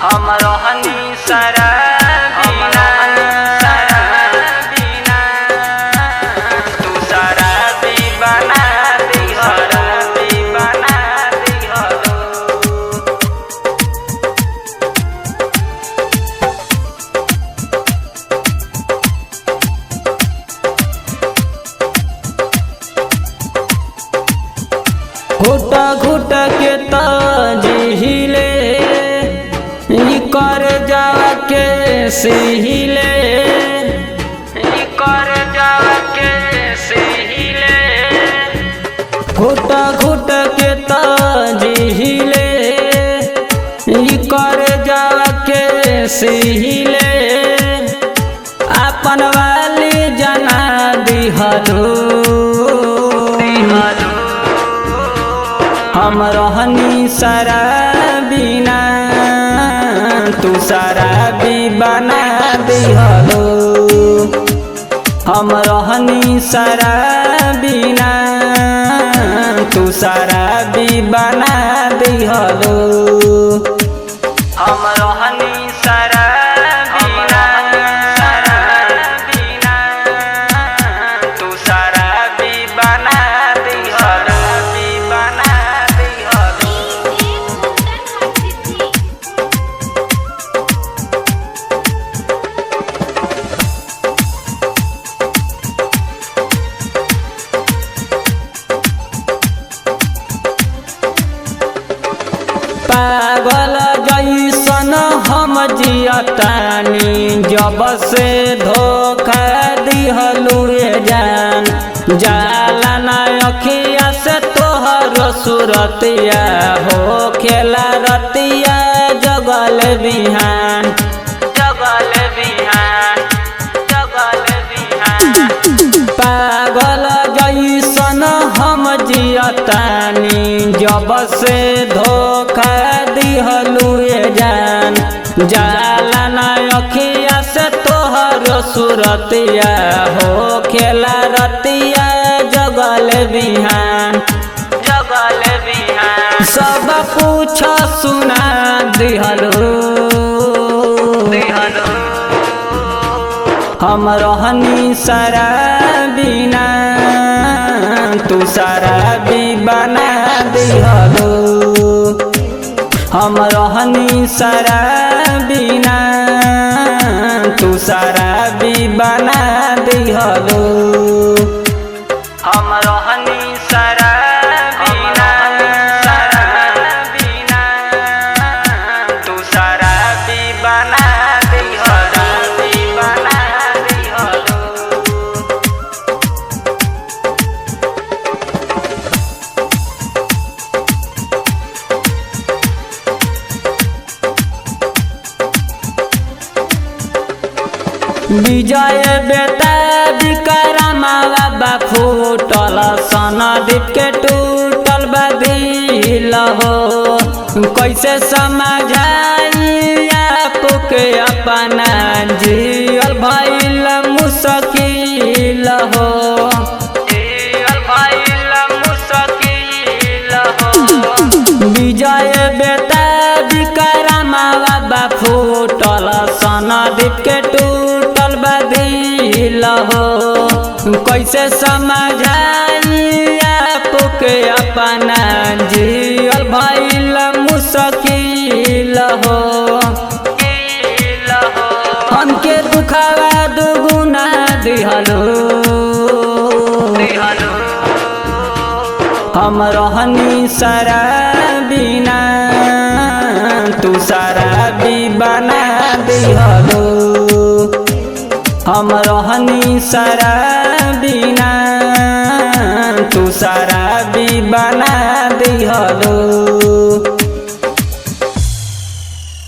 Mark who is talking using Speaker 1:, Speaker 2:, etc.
Speaker 1: हम रहनी शराबीना तू शराबी बना दिहलो
Speaker 2: घुट घुट के तजिहिले कर जावा के सिहिले
Speaker 1: कर जावा के सिहिले
Speaker 2: घुट घुट के तजिहिले कर जावा के सिहिले अपन वाली जना दिहलो हम रहनी शराबीना तू शराबी बना दिहलो हम रहनी शराबीना तू शराबी बना दिहलो
Speaker 1: हम रहनी शराबीना तू शराबी बना दिहलो
Speaker 2: पागल जैसन हम जियतानी जब से धोखा दिहलू जान जाला ना अखिया से तोहर सूरतिया हो खेला रतिया जगल बिहान पागल जैसन हम जियतानी जब से धोखा दिहलू जान जाला ना अखिया से तोहर सूरतिया हो खेला रतिया जगल बिहान सब कुछ सुना दिहलो हम रहनी शराबीना तू शराबी बना दिहलो हम रहनी शराबीना तू शराबी बना दिहलो
Speaker 1: हम रहनी शराबीना तू शराबी बना दिहलो
Speaker 2: विजय बेटा विक्रमावा बा फूटल सनदीप के टूटल बदिल हो कैसे समझाई आपके अपना जियल भइल मुश्किल हो विजय बेटा विक्रमावा बा फूटल सनदीप के टूटल बदिल हो कैसे समझाई आपके अपना जियल भइल मुश्किल हो हमके दुखावा दुगुना दिहलो हम रहनी शराबीना तू शराबी बना दिहलो हम रहनी शराबीना